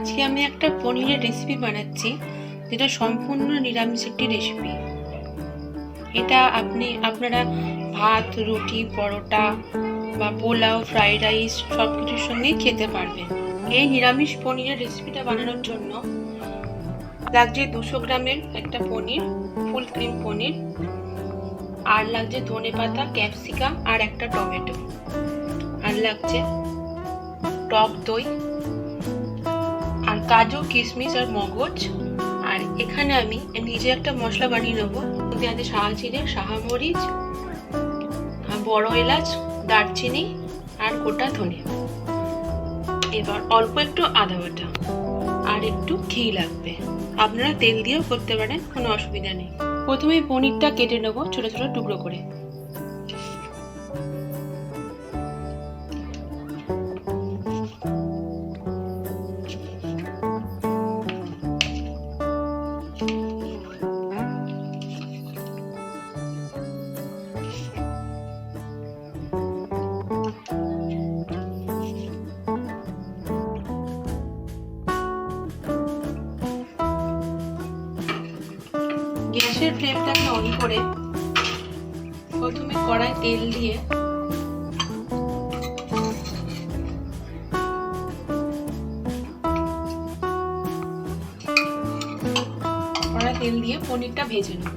আজকে আমি একটা পনিরের রেসিপি বানাচ্ছি, যেটা সম্পূর্ণ নিরামিষ একটি রেসিপি। এটা আপনারা ভাত, রুটি, পরোটা বা পোলাও, ফ্রাইড রাইস সব কিছুর সঙ্গেই খেতে পারবেন। এই নিরামিষ পনিরের রেসিপিটা বানানোর জন্য লাগছে 200 গ্রামের একটা পনির, ফুল ক্রিম পনির, আর লাগছে ধনেপাতা, ক্যাপসিকাম আর একটা টমেটো, আর লাগছে টক দই আর কাজু, কিশমিশ আর মগজ। আর এখানে আমি নিজে একটা মশলা বানিয়ে নেবো, মধ্যে আছে শাহ জিরে, শাহমরিচ, বড় এলাচ, দারচিনি আর গোটা ধনে। এবার অল্প একটু আদা বাটা আর একটু ঘি লাগবে। আপনারা তেল দিয়েও করতে পারেন, কোনো অসুবিধা নেই। প্রথমে পনিরটা কেটে নেবো ছোট ছোট টুকরো করে। গ্যাসের ফ্লেমটাকে অন করে প্রথমে কড়াই তেল দিয়ে পনিরটা ভেজে নেব।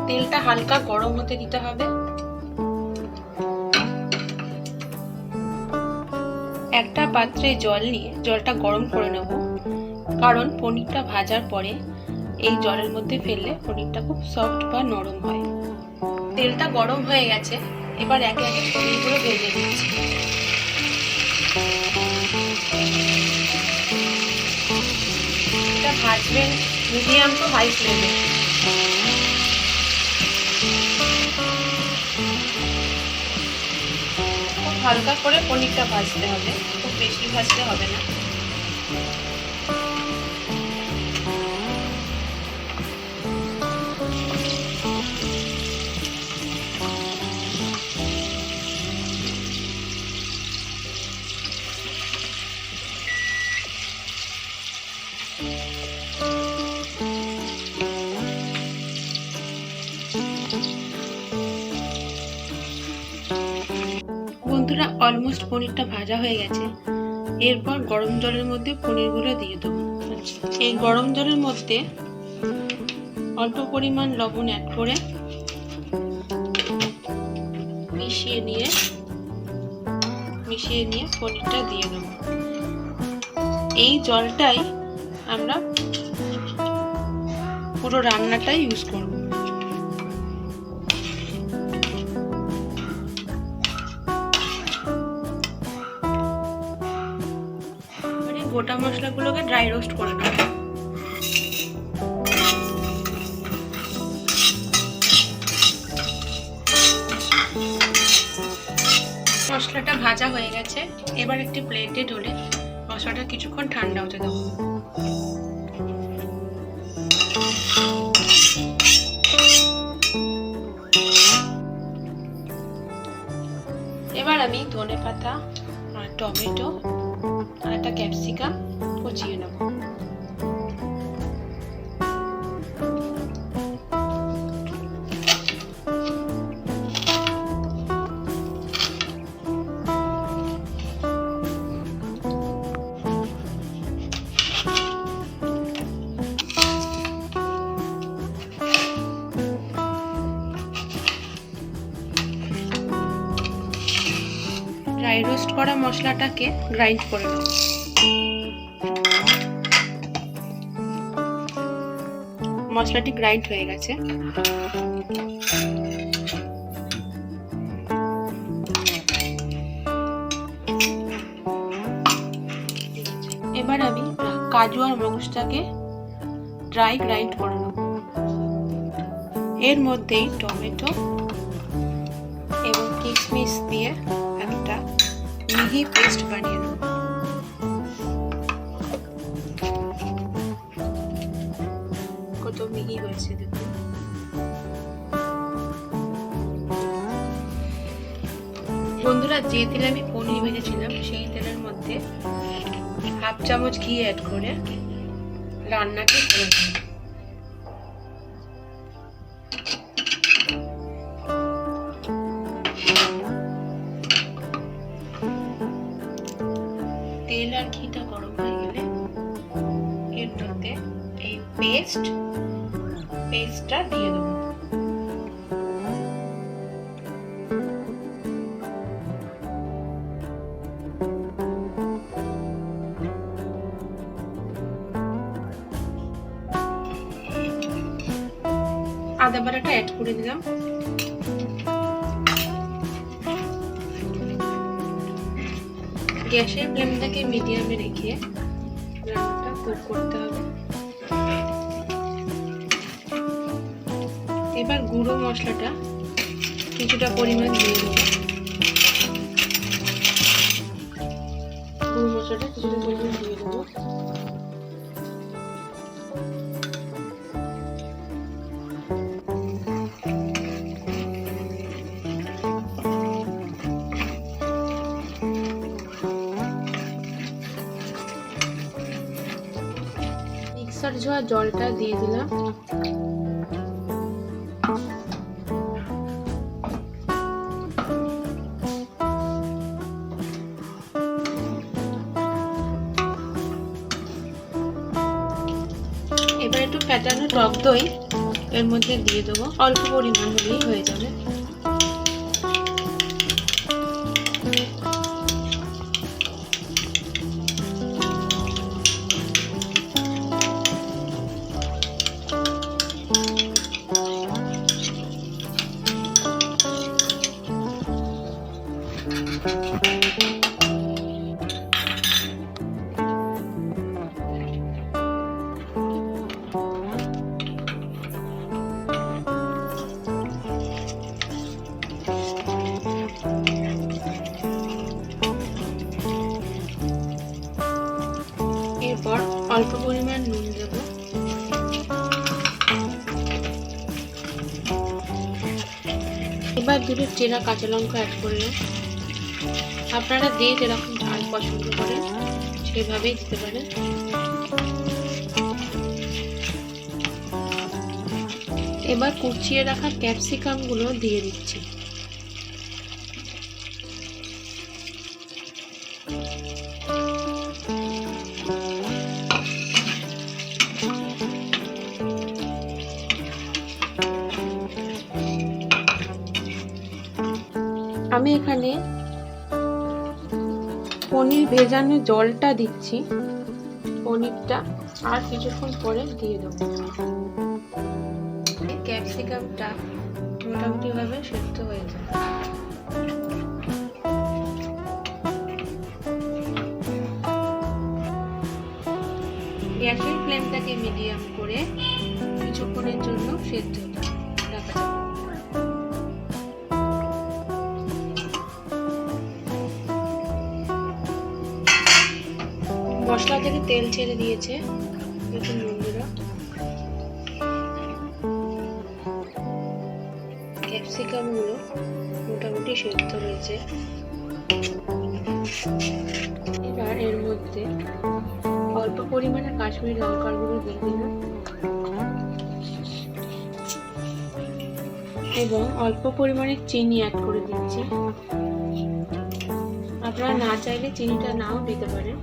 তেলটা হালকা গরম হতে দিতে হবে। একটা পাত্রে জল নিয়ে জলটা গরম করে নেব, কারণ পনিরটা ভাজার পরে এই জলের মধ্যে ফেললে পনিরটা খুব সফট বা নরম হয়। তেলটা গরম হয়ে গেছে, এবার একে একে পনিরগুলো ভেজে নিচ্ছি। এটা ভাজবেন মিডিয়াম টু হাই ফ্লেমে। খুব হালকা করে পনিরটা ভাজতে হবে, খুব বেশি ভাজতে হবে না। বন্ধুরা, অলমোস্ট পনিরটা ভাজা হয়ে গেছে। এরপর গরম জলের মধ্যে পনিরগুলো দিয়ে দেবো। এই গরম জলের মধ্যে অল্প পরিমাণ লবণ অ্যাড করে মিশিয়ে নিয়ে পনিরটা দিয়ে দেবো। এই জলটাই আমরা পুরো রান্নাটাই ইউজ করব। গোটা মশলাগুলোকে ড্রাই রোস্ট করে নেব। মশলাটা ভাজা হয়ে গেছে, এবার একটি প্লেটে ঢেলে মশলাটা কিছুক্ষণ ঠান্ডা হতে দেবো। এবার আমি ধনেপাতা আর টমেটো আর একটা ক্যাপসিকাম কুচিয়ে নেব। ড্রাই রোস্ট করা মশলাটাকে গ্রাইন্ড করে নেব। মশলাটি গ্রাইন্ড হয়ে গেছে। এবার আমি কাজু আর মগজটাকে ড্রাই গ্রাইন্ড করে নেব। এর মধ্যেই টমেটো এবং কিশমিশ দিয়ে একটা মিহি পেস্ট বানিয়ে নেব। কত মিহি হয়েছে দেখুন। বন্ধুরা, যে তেলে আমি পনির ভেজেছিলাম সেই তেলের মধ্যে মধ্যে হাফ চামচ ঘি অ্যাড করে রান্নাটি করে নেব। তেল আর ঘিটা গরম হয়ে গেলে এর মধ্যে এই পেস্টটা দিয়ে দেবো। আদা বাটাটা অ্যাড করে দিলাম। গ্যাসের ফ্লেমটাকে মিডিয়ামে রেখে রান্নাটা কুক করতে হবে। এবার গুঁড়ো মশলাটা কিছুটা পরিমাণ দিয়ে দেবো। গুঁড়ো মশলাটা কিছুটা পরিমাণ দিয়ে দেবো। মিক্সার ধোয়া জলটা দিয়ে দিলাম। এবার একটু ফ্যাটানো টক দই এর মধ্যে দিয়ে দেবো, অল্প পরিমাণ হলেই হয়ে যাবে। এরপর অল্প পরিমাণ নুন দেব। এবার দুটো চেরা কাঁচা লঙ্কা অ্যাড করলাম। আপনারা যে যেরকম ঝাল পছন্দ করেন সেভাবেই দিতে পারেন। এবার কুচিয়ে রাখা ক্যাপসিকাম গুলো দিয়ে দিচ্ছি। আমি এখানে পনির ভেজানো জলটা দিচ্ছি। পনিরটা আর কিছুক্ষণ পরে দিয়ে দেবো। ক্যাপসিকামটা মোটামুটি ভাবে সেদ্ধ হয়ে যায়। গ্যাসের ফ্লেমটাকে মিডিয়াম করে কিছুক্ষণের জন্য সেদ্ধ রাখা যাবে। মশলা থেকে তেল ছেড়ে দিয়েছে। দেখুন বন্ধুরা, ক্যাপসিকাম গুলো মোটামুটি সেদ্ধ হয়েছে। এবার এর মধ্যে অল্প পরিমাণে কাশ্মীরি লঙ্কার গুঁড়ো দিয়ে দিলাম এবং অল্প পরিমাণে চিনি অ্যাড করে দিচ্ছি। আপনারা না চাইলে চিনিটা নাও দিতে পারেন।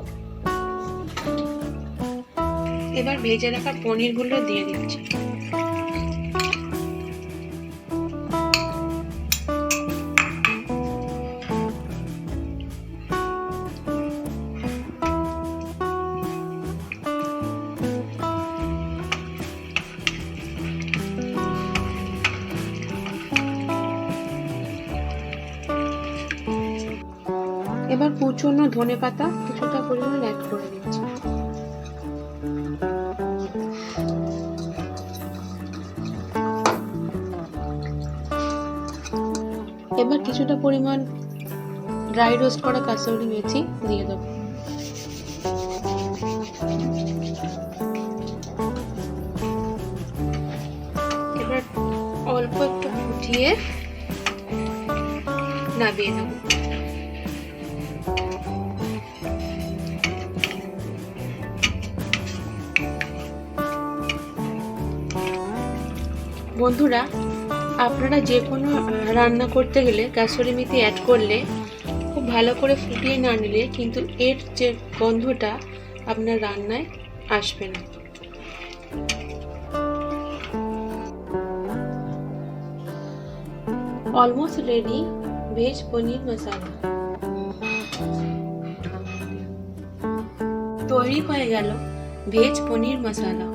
এবার ভেজে রাখা পনির গুলো দিয়ে দিচ্ছি। এবার কুচনো ধনেপাতা কিছুটা পরিমাণ অ্যাড করে দিচ্ছি। এবার কিছুটা পরিমাণ ড্রাই রোস্ট করা কাসুরি মেথি দিয়ে দেবো। এবার অল্প একটু ফুটিয়ে নামিয়ে নেব। বন্ধুরা, আপনারা যে কোনো রান্না করতে গেলে কাসুরি মেথি অ্যাড করলে খুব ভালো করে ফুটিয়ে না নিলে কিন্তু এর যে গন্ধটা আপনার রান্নায় আসবে না। অলমোস্ট রেডি ভেজ পনির মশলা। তৈরি হয়ে গেল ভেজ পনির মশলা।